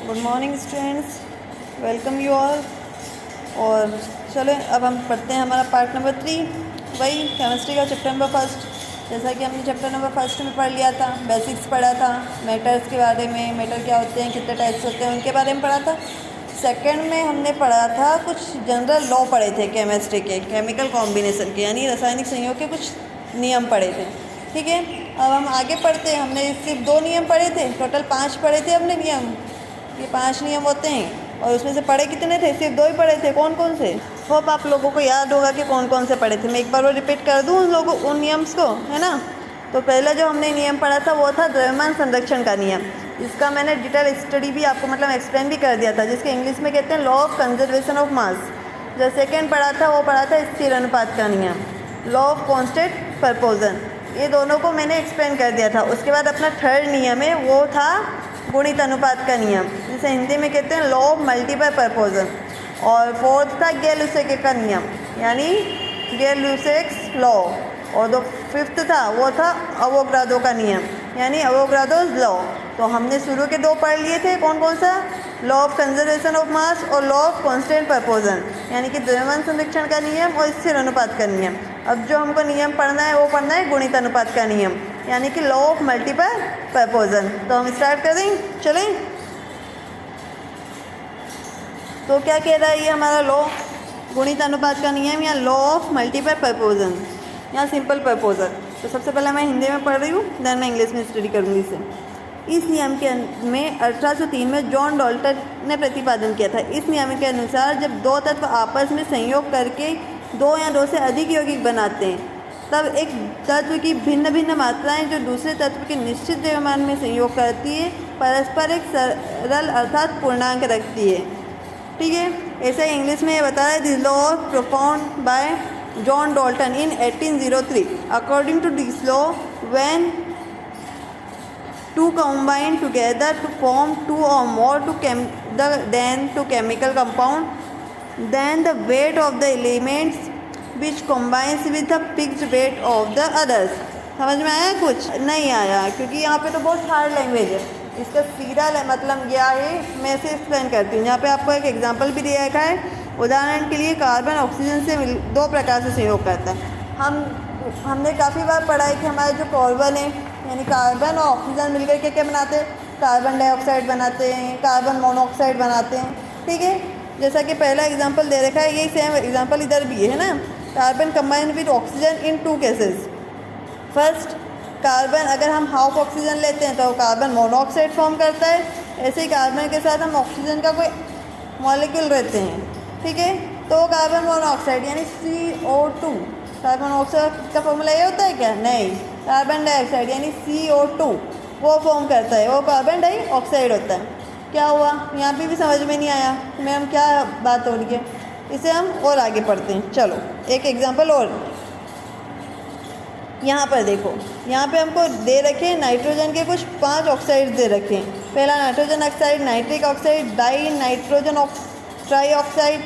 Good morning students, welcome you all. और चलो अब हम पढ़ते हैं हमारा पार्ट नंबर 3, वही केमिस्ट्री का चैप्टर नंबर फर्स्ट। जैसा कि हमने चैप्टर नंबर फर्स्ट में पढ़ लिया था, बेसिक्स पढ़ा था, मैटर्स के बारे में, मैटर क्या होते हैं, कितने टाइप्स होते हैं, उनके बारे में पढ़ा था। सेकंड में हमने पढ़ा था कुछ जनरल लॉ पढ़े थे केमिस्ट्री के, केमिकल कॉम्बिनेशन के, यानी रासायनिक संयोग के कुछ नियम पढ़े थे। ठीक है, अब हम आगे पढ़ते हैं। हमने सिर्फ 2 नियम पढ़े थे, टोटल 5 पढ़े थे हमने नियम। ये 5 नियम होते हैं और उसमें से पढ़े कितने थे? सिर्फ 2 ही पढ़े थे। कौन कौन से? होप आप लोगों को याद होगा कि कौन कौन से पढ़े थे। मैं एक बार वो रिपीट कर दूँ उन नियम्स को, है ना। तो पहला जो हमने नियम पढ़ा था वो था द्रव्यमान संरक्षण का नियम। इसका मैंने डिटेल स्टडी भी आपको एक्सप्लेन भी कर दिया था, जिसके इंग्लिश में कहते हैं law of conservation of mass. जो सेकेंड पढ़ा था वो पढ़ा था स्थिर अनुपात का नियम, लॉ ऑफ कॉन्स्टेंट परपोजन। ये दोनों को मैंने एक्सप्लेन कर दिया था। उसके बाद अपना थर्ड नियम है वो था गुणित अनुपात का नियम, जिसे हिंदी में कहते हैं लॉ ऑफ मल्टीपल परपोजन। और फोर्थ था गैल-लुसेक का नियम, यानी गैल-लुसेक्स लॉ। और जो फिफ्थ था वो था अवोगाड्रो का नियम, यानी अवोगाड्रोस लॉ। तो हमने शुरू के 2 पढ़ लिए थे, कौन कौन सा? Law of conservation of mass और लॉ ऑफ कांस्टेंट परपोजन, यानी कि द्रव्यमान संरक्षण का नियम और स्थिर अनुपात का नियम। अब जो हमको नियम पढ़ना है वो पढ़ना है गुणित अनुपात का नियम, यानी कि लॉ ऑफ मल्टीपल परपोजन। तो हम स्टार्ट करें, चलें। तो क्या कह रहा है ये हमारा लॉ? गुणित अनुपात का नियम या लॉ ऑफ मल्टीपल परपोजन या सिंपल परपोजन। तो सबसे पहले मैं हिंदी में पढ़ रही हूँ, देन मैं इंग्लिश में स्टडी करूँगी इसे। इस नियम के में 1803 में जॉन डाल्टन ने प्रतिपादन किया था। इस नियम के अनुसार जब 2 तत्व आपस में संयोग करके 2 या 2 से अधिक यौगिक बनाते हैं, तब एक तत्व की भिन्न भिन्न मात्राएं जो दूसरे तत्व के निश्चित द्रव्यमान में संयोग करती है, परस्पर एक सरल अर्थात पूर्णांक रखती है। ठीक है, ऐसे इंग्लिश में बता रहा है this law of propound by John Dalton in 1803। According to this law, when 2 combine together to form 2 or more to chemical compound, then the weight of the elements which combines with the fixed weight of the others। समझ में आया? कुछ नहीं आया, क्योंकि यहाँ पे तो बहुत हार्ड लैंग्वेज है। इसका सीधा मतलब क्या है, मैं इसे एक्सप्लेन करती हूँ। यहाँ पे आपको एक एग्जांपल भी दिया रखा है। उदाहरण के लिए कार्बन ऑक्सीजन से 2 प्रकार से संयोग करता है। हमने काफ़ी बार पढ़ा है कि हमारे जो कार्बन है, यानी कार्बन और ऑक्सीजन मिलकर के क्या बनाते हैं? कार्बन डाइऑक्साइड बनाते हैं, कार्बन मोनोऑक्साइड बनाते हैं। ठीक है, जैसा कि पहला एग्जांपल दे रखा है, यही सेम एग्जांपल इधर भी है ना। Carbon combine with oxygen in 2 cases. First, carbon अगर हम हाफ ऑक्सीजन लेते हैं तो कार्बन मोनोऑक्साइड फॉर्म करता है। ऐसे ही कार्बन के साथ हम ऑक्सीजन का कोई मॉलिक्यूल रहते हैं, ठीक है, तो कार्बन मोनोऑक्साइड यानी CO2। कार्बन ऑक्साइड का फॉर्मूला ये होता है क्या? नहीं, कार्बन डाइऑक्साइड यानी CO2 वो फॉर्म करता है, वो कार्बन डाइऑक्साइड होता है। क्या हुआ? यहाँ पे भी समझ में नहीं आया मैम क्या बात हो रही है। इसे हम और आगे पढ़ते हैं। चलो एक एग्जांपल और। यहाँ पर देखो, यहाँ पे हमको दे रखे नाइट्रोजन के कुछ 5 ऑक्साइड दे रखे हैं। पहला nitrogen oxide, nitric oxide, di nitrogen tri oxide,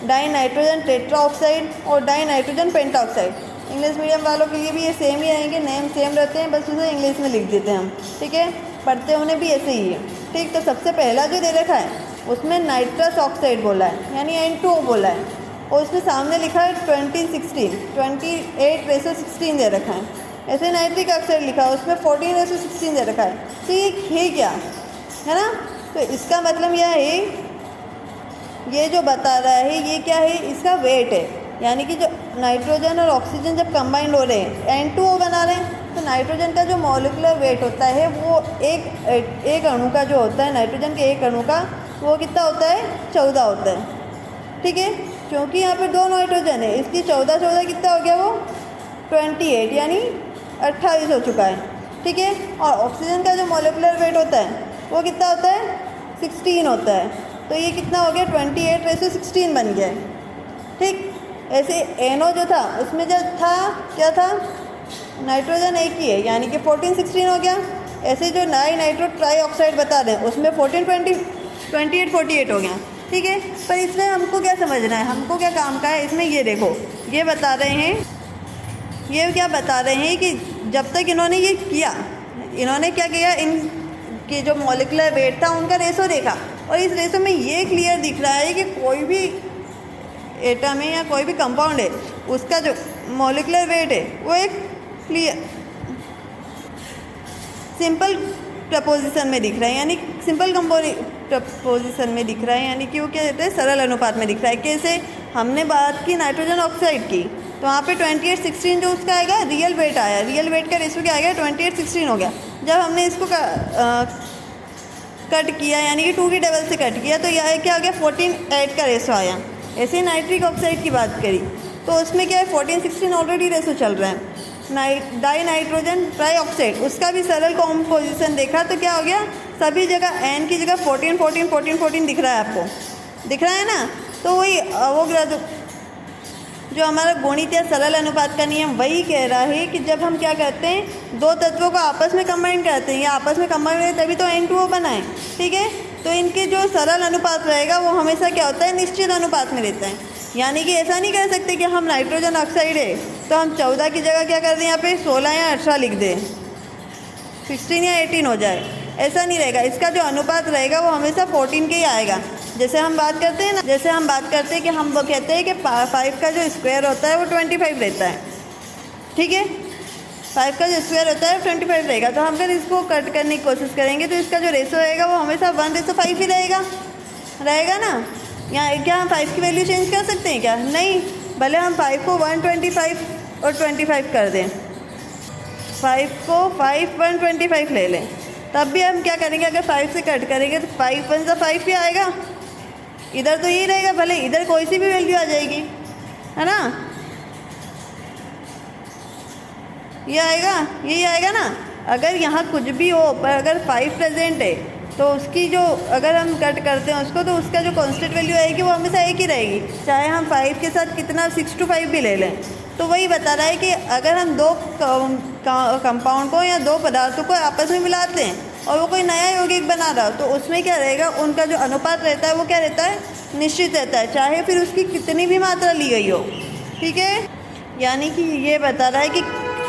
di nitrogen tetra oxide और di nitrogen penta oxide. English medium वालों के लिए भी ये सेम ही रहेंगे, नेम सेम रहते हैं, बस उसे इंग्लिश में लिख देते हैं हम। ठीक है, पढ़ते होने भी ऐसे ही है। ठीक, तो सबसे पहला जो दे रखा है उसमें नाइट्रस ऑक्साइड बोला है, यानी N2O बोला है, और उसमें सामने लिखा है 28:16 दे रखा है। ऐसे नाइट्रिक ऑक्साइड लिखा है, उसमें 14:16 दे रखा है। ठीक है क्या, है ना। तो इसका मतलब यह है, ये जो बता रहा है ये क्या है, इसका वेट है। यानी कि जो नाइट्रोजन और ऑक्सीजन जब कंबाइंड हो रहे हैं, N2O बना रहे हैं, तो नाइट्रोजन का जो मॉलिक्यूलर वेट होता है वो एक अणु का जो होता है, नाइट्रोजन के एक अणु का वो कितना होता है? 14 होता है। ठीक है, क्योंकि यहाँ पे 2 नाइट्रोजन है, इसलिए 14 कितना हो गया? वो 28 यानी 28 हो चुका है। ठीक है, और ऑक्सीजन का जो मॉलिक्यूलर वेट होता है वो कितना होता है? 16 होता है। तो ये कितना हो गया? 28:16 बन गया है। ठीक, ऐसे NO जो था उसमें जो था क्या था? नाइट्रोजन एक ही है, यानी कि 14:16 हो गया। ऐसे जो नाइट्रो ट्राई ऑक्साइड बता रहे हैं उसमें 28 हो गया। ठीक है, पर इसमें हमको क्या समझना है, हमको क्या काम का है इसमें? ये देखो, ये बता रहे हैं, ये क्या बता रहे हैं कि जब तक इन्होंने ये किया, इन्होंने क्या किया, इन कि जो मॉलिक्यूलर वेट था उनका रेशो देखा, और इस रेशो में ये क्लियर दिख रहा है कि कोई भी एटम है या कोई भी कंपाउंड है उसका जो मॉलिक्यूलर वेट है वो एक क्लियर सिंपल प्रपोजिशन में दिख रहा है, यानी सिंपल प्रपोजिशन में दिख रहा है, यानी कि वो क्या कहते हैं सरल अनुपात में दिख रहा है। कैसे? हमने बात की नाइट्रोजन ऑक्साइड की, तो वहाँ पे 28:16 जो उसका आएगा रियल वेट आया, रियल वेट का रेशो क्या आएगा 28:16 हो गया। जब हमने इसको कट किया यानी कि 2 की डबल से कट किया तो यह क्या हो गया 14:8 का रेशो आया। ऐसे ही नाइट्रिक ऑक्साइड की बात करी तो उसमें क्या है 14:16 ऑलरेडी रेशो चल रहा है। डाई नाइट्रोजन ट्राई ऑक्साइड उसका भी सरल कॉम्पोजिशन देखा तो क्या हो गया सभी जगह एन की जगह 14 14 14 14 दिख रहा है, आपको दिख रहा है ना। तो वही अवोगाद्रो जो हमारा गणित या सरल अनुपात का नियम वही कह रहा है कि जब हम क्या करते हैं दो तत्वों को आपस में कंबाइन करते हैं या आपस में कंबाइन करते तभी तो N2O बना है, ठीक है। तो इनके जो सरल अनुपात रहेगा वो हमेशा क्या होता है निश्चित अनुपात में रहता है। यानी कि ऐसा नहीं कर सकते कि हम नाइट्रोजन ऑक्साइड है तो हम 14 की जगह क्या कर दें यहाँ पे 16 या 18 लिख दें, 16 या 18 हो जाए, ऐसा नहीं रहेगा। इसका जो अनुपात रहेगा वो हमेशा 14 के ही आएगा। जैसे हम बात करते हैं ना, जैसे हम बात करते हैं कि हम वो कहते हैं कि 5 का जो स्क्वायर होता है वो 25 रहता है, ठीक है। 5 का जो स्क्वायर होता है 25 रहेगा। तो हम अगर इसको कट करने की कोशिश करेंगे तो इसका जो रेशो रहेगा वो हमेशा 1:5 ही रहेगा ना। यहाँ क्या हम 5 की वैल्यू चेंज कर सकते हैं क्या? नहीं, भले हम 5 को 125 और 25 कर दें, 5 को 5 125 ले लें, तब भी हम क्या करेंगे अगर 5 से कट करेंगे तो 5 1 5 ही आएगा, इधर तो यही रहेगा, भले इधर कोई सी भी वैल्यू आ जाएगी, है ना, ये आएगा, यही आएगा ना। अगर यहाँ कुछ भी हो पर अगर 5 प्रेजेंट है तो उसकी जो अगर हम कट करते हैं उसको तो उसका जो कांस्टेंट वैल्यू आएगी वो हमेशा एक ही रहेगी, चाहे हम 5 के साथ कितना 6 to 5 भी ले लें। तो वही बता रहा है कि अगर हम दो कंपाउंड को या दो पदार्थों को आपस में मिलाते हैं और वो कोई नया यौगिक बना रहा हो तो उसमें क्या रहेगा उनका जो अनुपात रहता है वो क्या रहता है निश्चित रहता है, चाहे फिर उसकी कितनी भी मात्रा ली गई हो, ठीक है। यानी कि ये बता रहा है कि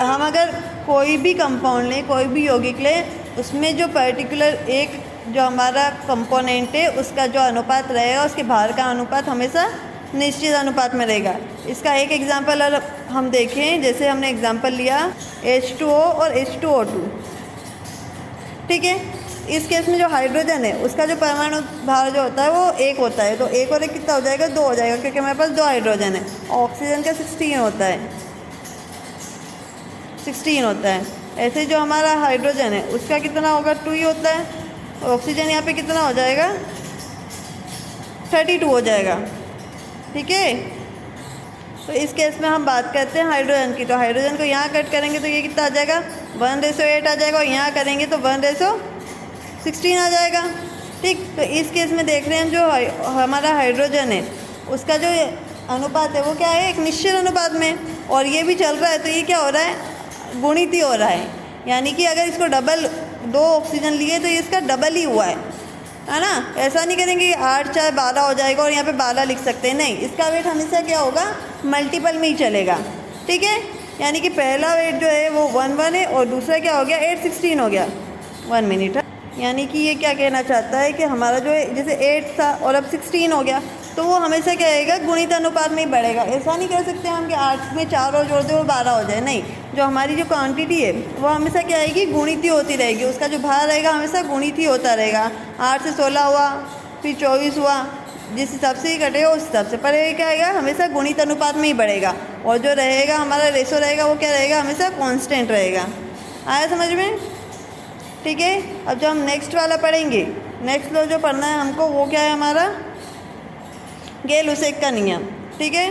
हम अगर कोई भी कंपाउंड लें कोई भी यौगिक लें उसमें जो पर्टिकुलर एक जो हमारा कंपोनेंट है उसका जो अनुपात रहेगा उसके भार का अनुपात हमेशा निश्चित अनुपात में रहेगा। इसका एक एग्जांपल अगर हम देखें, जैसे हमने एग्जांपल लिया H2O और H2O2, ठीक है। इस केस में जो हाइड्रोजन है उसका जो परमाणु भार जो होता है वो 1 होता है, तो 1 और 1 कितना हो जाएगा 2 हो जाएगा क्योंकि हमारे पास 2 हाइड्रोजन है। ऑक्सीजन का 16 होता है, 16 होता है। ऐसे जो हमारा हाइड्रोजन है उसका कितना होगा 2 ही होता है, ऑक्सीजन यहाँ पे कितना हो जाएगा 32 हो जाएगा, ठीक है। तो इस केस में हम बात करते हैं हाइड्रोजन की, तो हाइड्रोजन को यहाँ कट करेंगे तो ये कितना आ जाएगा 1:8 आ जाएगा और यहाँ करेंगे तो 1:16 आ जाएगा, ठीक। तो इस केस में देख रहे हैं जो हमारा हाइड्रोजन है उसका जो अनुपात है वो क्या है एक निश्चित अनुपात में, और ये भी चल रहा है तो ये क्या हो रहा है गुणित ही हो रहा है। यानी कि अगर इसको डबल 2 ऑक्सीजन लिए तो ये इसका डबल ही हुआ है ना। ऐसा नहीं करेंगे कि 8 चाहे 12 हो जाएगा और यहाँ पे 12 लिख सकते हैं, नहीं, इसका वेट हमेशा क्या होगा मल्टीपल में ही चलेगा, ठीक है। यानी कि पहला वेट जो है वो 1 1 है और दूसरा क्या हो गया 8 16 हो गया। 1 मिनट है, यानी कि ये क्या कहना चाहता है कि हमारा जो है जैसे 8 था और अब 16 हो गया तो वो हमेशा क्या आएगा गुणित अनुपात में ही बढ़ेगा। ऐसा नहीं कर सकते हम कि 8 में 4 और जोड़ दे और 12 हो जाए, नहीं, जो हमारी जो क्वांटिटी है वो हमेशा क्या आएगी गुणित ही होती रहेगी, उसका जो भार रहेगा हमेशा गुणित ही होता रहेगा। 8 से 16 हुआ फिर 24 हुआ, जिस हिसाब से ही कटेगा उस हिसाब से, पर ये क्या आएगा हमेशा गुणित अनुपात में ही बढ़ेगा और जो रहेगा हमारा रेशो रहेगा वो क्या रहेगा हमेशा कॉन्स्टेंट रहेगा। आया समझ में, ठीक है। अब जो हम नेक्स्ट वाला पढ़ेंगे, नेक्स्ट लो जो पढ़ना है हमको वो क्या है हमारा गेल-लुसेक का नियम, ठीक है।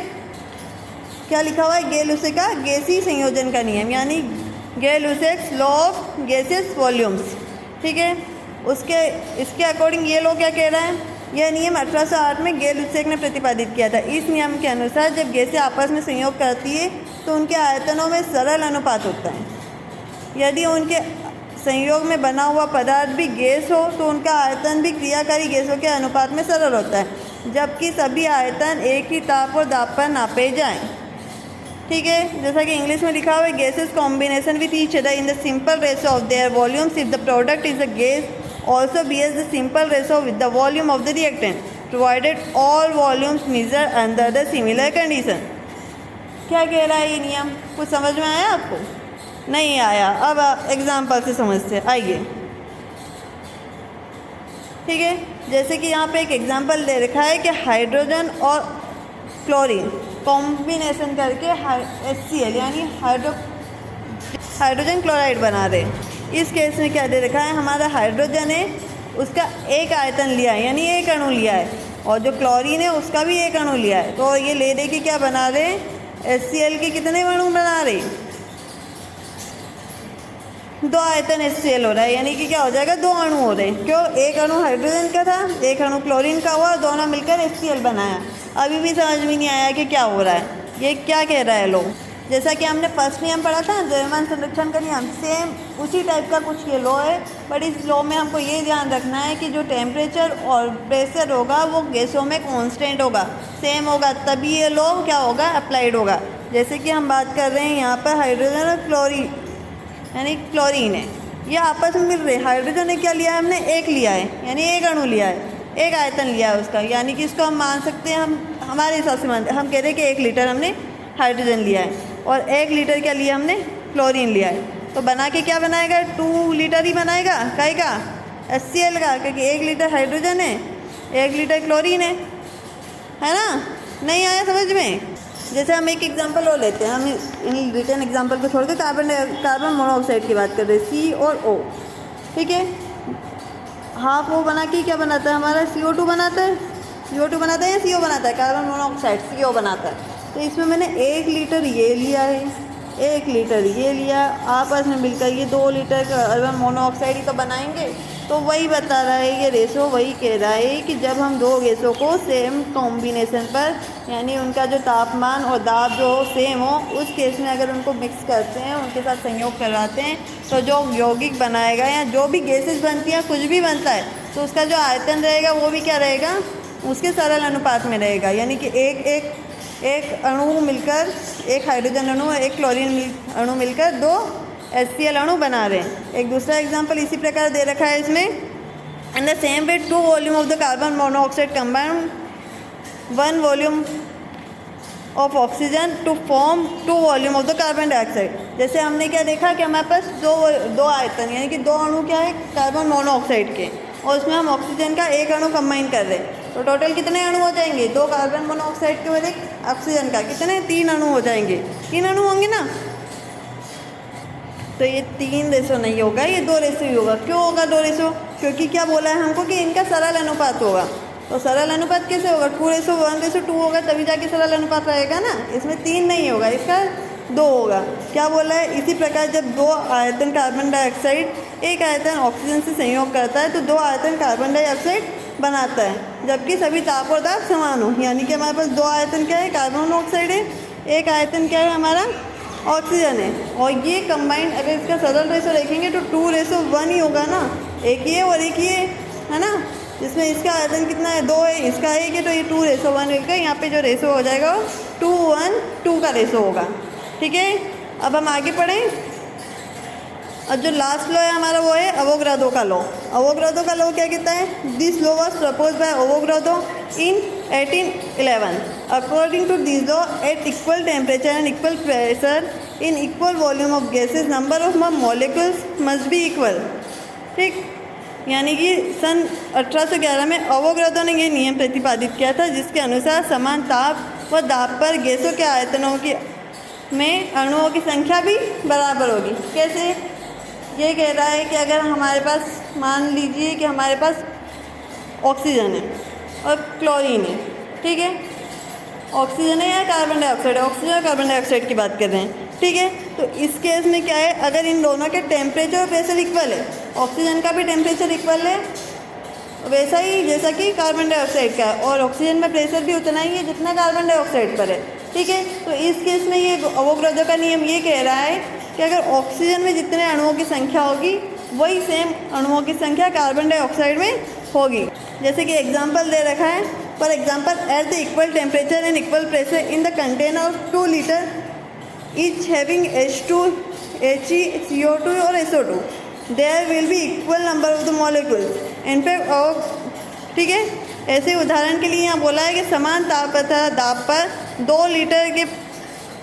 क्या लिखा हुआ है गेल-लुसेक का गैसीय संयोजन का नियम, यानी गेल-लुसेक्स लॉ ऑफ गैसियस वॉल्यूम्स, ठीक है। इसके अकॉर्डिंग ये लो क्या कह रहा है, यह नियम 1808 में गेल-लुसेक ने प्रतिपादित किया था। इस नियम के अनुसार जब गैसें आपस में संयोग करती है तो उनके आयतनों में सरल अनुपात होता है। यदि उनके संयोग में बना हुआ पदार्थ भी गैस हो तो उनका आयतन भी क्रियाकारी गैसों के अनुपात में सरल होता है, जबकि सभी आयतन एक ही ताप और दाब पर नापे जाएं, ठीक है। जैसा कि इंग्लिश में लिखा हुआ है gases combination with each other in the simple ratio of their volumes if the product is a gas also be as the simple ratio with the volume of the reactant provided all volumes measure under the similar condition. क्या कह रहा है ये नियम? कुछ समझ में आया आपको? नहीं आया? अब एग्जाम्पल से समझते हैं, आइए। ठीक है, जैसे कि यहाँ पे एक एग्जाम्पल दे रखा है कि हाइड्रोजन और क्लोरीन कॉम्बिनेशन करके HCl यानी हाइड्रोजन क्लोराइड बना रहे। इस केस में क्या दे रखा है, हमारा हाइड्रोजन है उसका एक आयतन लिया है यानी एक अणु लिया है, और जो क्लोरीन है उसका भी एक अणु लिया है। तो ये ले दे के क्या बना रहे, HCl के कितने अणु बना रहे, 2 आयतन HCl हो रहा है, यानी कि क्या हो जाएगा, 2 अणु हो रहे। क्यों? एक अणु हाइड्रोजन का था, एक अणु क्लोरीन का हुआ, दोनों मिलकर HCl बनाया। अभी भी समझ में नहीं आया कि क्या हो रहा है, ये क्या कह रहा है लोग। जैसा कि हमने फर्स्ट नियम पढ़ा था द्रव्यमान संरक्षण का नियम, सेम उसी टाइप का कुछ ये लॉ है। बट इस लॉ में हमको ये ध्यान रखना है कि जो टेम्परेचर और प्रेशर होगा वो गैसों में कांस्टेंट होगा, सेम होगा, तभी ये लॉ क्या होगा, अप्लाइड होगा। जैसे कि हम बात कर रहे हैं यहाँ पर हाइड्रोजन और क्लोरीन यानी क्लोरीन है, ये आपस में मिल रहे। हाइड्रोजन ने क्या लिया है, हमने एक लिया है यानी एक अणु लिया है, एक आयतन लिया है उसका, यानी कि इसको हम मान सकते हैं, हम हमारे हिसाब से मानते हैं, हम कह रहे हैं कि 1 लीटर हमने हाइड्रोजन लिया है और 1 लीटर क्या लिया हमने, क्लोरीन लिया है। तो बना के क्या बनाएगा, 2 लीटर ही बनाएगा, काहे का, HCl का, क्योंकि 1 लीटर हाइड्रोजन है, 1 लीटर क्लोरीन है ना। नहीं आया समझ में? जैसे हम एक एग्जांपल और लेते हैं, हम इन रिटर्न एग्जांपल को छोड़ के कार्बन मोनोऑक्साइड की बात कर रहे हैं, C और O। ठीक है, हाफ O बना के क्या बनाता है हमारा, CO2 बनाता है, CO2 बनाता है या CO बनाता है, कार्बन मोनोऑक्साइड CO बनाता है। तो इसमें मैंने 1 लीटर ये लिया है, 1 लीटर ये लिया, आपस में मिलकर ये 2 लीटर कार्बन मोनोऑक्साइड ही तो बनाएंगे। तो वही बता रहा है ये रेशो, वही कह रहा है कि जब हम 2 गैसों को सेम कॉम्बिनेशन पर यानी उनका जो तापमान और दाब जो सेम हो, उस केस में अगर उनको मिक्स करते हैं, उनके साथ संयोग करवाते हैं, तो जो यौगिक बनाएगा या जो भी गैसेस बनती हैं, कुछ भी बनता है, तो उसका जो आयतन रहेगा वो भी क्या रहेगा, उसके सरल अनुपात में रहेगा। यानी कि एक अणु मिलकर, एक हाइड्रोजन अणु और एक क्लोरीन अणु मिलकर 2 HCl अणु बना रहे हैं। एक दूसरा एग्जांपल इसी प्रकार दे रखा है इसमें, in the same way 2 volume of the carbon monoxide combined 1 volume of oxygen to form 2 volume of the carbon dioxide. जैसे हमने क्या देखा कि हमारे पास दो आयतन यानी कि 2 अणु क्या है कार्बन मोनोऑक्साइड के, और उसमें हम ऑक्सीजन का एक अणु कंबाइन कर रहे हैं। तो टोटल कितने अणु हो जाएंगे, 2 कार्बन मोनोऑक्साइड के और 1 ऑक्सीजन का, कितने, 3 अणु हो जाएंगे, 3 अणु होंगे ना। तो ये 3 रेशो नहीं होगा, ये 2 रेशो ही होगा। क्यों होगा 2 रेशो, क्योंकि क्या बोला है हमको कि इनका सरल अनुपात होगा। तो सरल अनुपात कैसे होगा, 2:1:2 होगा, तभी जाके सरल अनुपात रहेगा ना। इसमें 3 नहीं होगा, इसका 2 होगा। क्या बोला है, इसी प्रकार जब 2 आयतन कार्बन डाइऑक्साइड एक आयतन ऑक्सीजन से संयोग करता है तो 2 आयतन कार्बन डाइऑक्साइड बनाता है, जबकि सभी ताप और दाब समान हो। यानी कि हमारे पास 2 आयतन क्या है, कार्बन मोनोऑक्साइड है, एक आयतन क्या है हमारा, ऑक्सीजन है। और ये कंबाइंड अगर इसका सरल रेशो देखेंगे तो 2:1 ही होगा ना, एक ही है और एक ही है ना। जिसमें इसका आयतन कितना है, 2 है, इसका 1 है, तो ये 2:1 होगा। यहाँ पे जो रेशो हो जाएगा 2:1:2 का रेशो होगा। ठीक है, अब हम आगे पढ़ें। और जो लास्ट लॉ है हमारा वो है अवोगाड्रो का लॉ। अवोगाड्रो का लॉ क्या कहता है, this law was propose by Avogadro in 1811। According to this law, at equal temperature and equal pressure in equal volume of gases number of molecules must be equal. ठीक, यानी कि सन 1811 में Avogadro ने ये नियम प्रतिपादित किया था, जिसके अनुसार समान ताप व दाब पर गैसों के आयतनों की में अणुओं की संख्या भी बराबर होगी। कैसे, ये कह रहा है कि अगर हमारे पास, मान लीजिए कि हमारे पास ऑक्सीजन है और क्लोरीन है, ठीक है, ऑक्सीजन है या कार्बन डाइऑक्साइड है, ऑक्सीजन और कार्बन डाइऑक्साइड की बात कर रहे हैं, ठीक है। तो इस केस में क्या है, अगर इन दोनों के टेम्परेचर और प्रेशर इक्वल है, ऑक्सीजन का भी टेम्परेचर इक्वल है वैसा ही जैसा कि कार्बन डाइऑक्साइड का है, और ऑक्सीजन में प्रेशर भी उतना ही है जितना कार्बन डाइऑक्साइड पर है, ठीक है। तो इस केस में ये अवोगाड्रो का नियम ये कह रहा है कि अगर ऑक्सीजन में जितने अणुओं की संख्या होगी वही सेम अणुओं की संख्या कार्बन डाइऑक्साइड में होगी। जैसे कि एग्जांपल दे रखा है, for example at the equal temperature and equal pressure in the container of 2 litre each having H2, He, CO2 और SO2, there will be equal number of the molecules in fact. ठीक है, ऐसे उदाहरण के लिए यहाँ बोला है कि समान ताप तथा दाब पर 2 लीटर के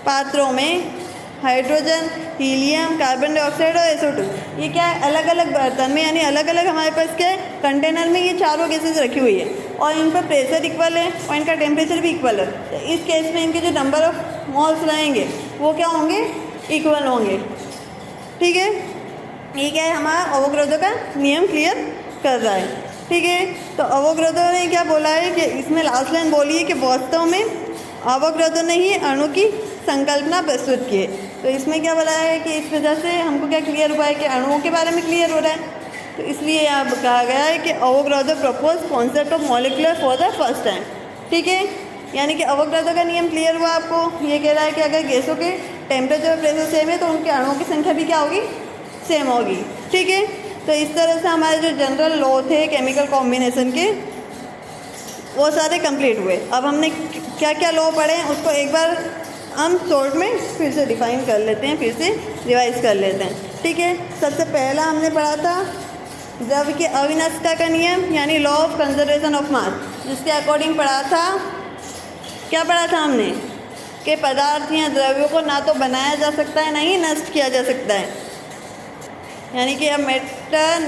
पात्रों में हाइड्रोजन, हीलियम, कार्बन डाइऑक्साइड और SO2, ये क्या है, अलग अलग बर्तन में, यानी अलग अलग हमारे पास क्या है, कंटेनर में ये चारों गैसेज रखी हुई है और इन पर प्रेशर इक्वल है और इनका टेम्परेचर भी इक्वल है। तो इस केस में इनके जो नंबर ऑफ मॉल्स रहेंगे वो क्या होंगे, इक्वल होंगे। ठीक है, ये क्या है, हमारा अवोगाड्रो का नियम क्लियर कर रहा है। ठीक है, तो अवोगाड्रो ने क्या बोला है कि इसमें लास्ट लाइन बोली है कि वास्तव में अवोगाड्रो ने ही अणु की संकल्पना प्रस्तुत की है। तो इसमें क्या बोला है कि इस वजह से हमको क्या क्लियर हुआ है कि अणुओं के बारे में क्लियर हो रहा है। तो इसलिए यहाँ कहा गया है कि Avogadro propose concept of molecular for the first time. ठीक है, यानी कि अवोगाड्रो का नियम क्लियर हुआ आपको। ये कह रहा है कि अगर गैसों के टेम्परेचर और प्रेशर सेम है तो उनके अणुओं की संख्या भी क्या होगी, सेम होगी। ठीक है, तो इस तरह से हमारे जो जनरल लॉ थे केमिकल कॉम्बिनेशन के वो सारे कंप्लीट हुए। अब हमने क्या क्या लॉ पढ़े हैं उसको एक बार हम शॉर्ट में फिर से डिफाइन कर लेते हैं, फिर से रिवाइज कर लेते हैं। ठीक है, सबसे पहला हमने पढ़ा था द्रव्य की अविनाशिता का नियम, यानी law of conservation of mass, जिसके अकॉर्डिंग पढ़ा था, क्या पढ़ा था हमने, कि पदार्थ या द्रव्यों को ना तो बनाया जा सकता है ना ही नष्ट किया जा सकता है, यानी कि a matter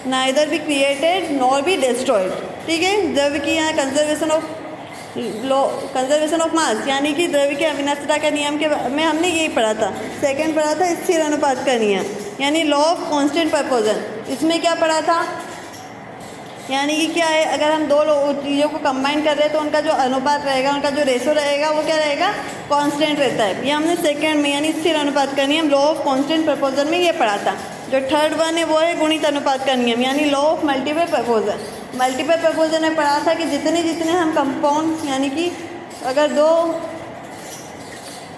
neither be created nor be destroyed. ठीक है, द्रव्य की यहाँ कंजर्वेशन ऑफ मास, यानी कि द्रव्य की अविनाशिता का नियम के में हमने यही पढ़ा था। सेकंड पढ़ा था स्थिर अनुपात का नियम, यानी लॉ ऑफ कांस्टेंट प्रपोर्शन। इसमें क्या पढ़ा था, यानी कि क्या है, अगर हम दो चीज़ों को कंबाइन कर रहे हैं तो उनका जो अनुपात रहेगा, उनका जो रेशो रहेगा वो क्या रहेगा, कांस्टेंट रहता है। ये हमने सेकंड में यानी स्थिर अनुपात का नियम लॉ ऑफ कांस्टेंट प्रपोर्शन में ये पढ़ा था। जो थर्ड वन है वो है गुणित अनुपात का नियम, यानी law of multiple proportion. Multiple proportion में पढ़ा था कि जितने हम कंपाउंड, यानी कि अगर दो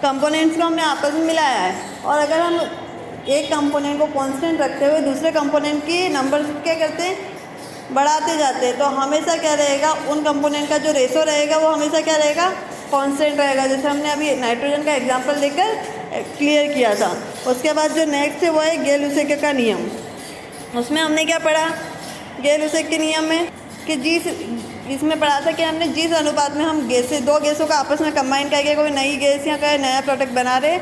कंपोनेंट्स को हमने आपस में मिलाया है और अगर हम एक कंपोनेंट को कांस्टेंट रखते हुए दूसरे कंपोनेंट की नंबर क्या करते हैं, बढ़ाते जाते हैं, तो हमेशा क्या रहेगा, उन कंपोनेंट का जो रेशो रहेगा वो हमेशा क्या रहेगा, कांस्टेंट रहेगा। जैसे हमने अभी नाइट्रोजन का एग्जांपल देकर क्लियर किया था। उसके बाद जो नेक्स्ट है वो है गेल-लुसाक का नियम। उसमें हमने क्या पढ़ा, गेल-लुसाक के नियम में कि इसमें पढ़ा था कि हमने जिस अनुपात में हम दो गैसों का आपस में कंबाइन करके कोई नई गैस या कोई नया प्रोडक्ट बना रहे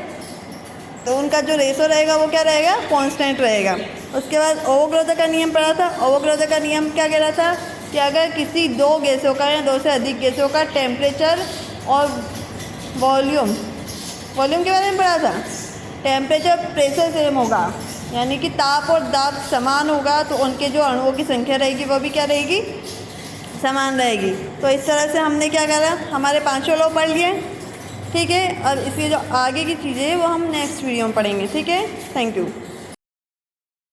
तो उनका जो रेशो रहेगा वो क्या रहेगा, कांस्टेंट रहेगा। उसके बाद अवोगाड्रो का नियम पढ़ा था। अवोगाड्रो का नियम क्या कह रहा था कि अगर किसी दो गैसों का या दो से अधिक गैसों का टेम्परेचर और वॉल्यूम के बारे में पढ़ा था, टेम्परेचर प्रेशर सेम होगा, यानी कि ताप और दाब समान होगा तो उनके जो अणुओं की संख्या रहेगी वो भी क्या रहेगी, समान रहेगी। तो इस तरह से हमने क्या करा, हमारे पांचों लॉ पढ़ लिए। ठीक है, और इसकी जो आगे की चीज़ें वो हम नेक्स्ट वीडियो में पढ़ेंगे। ठीक है, थैंक यू।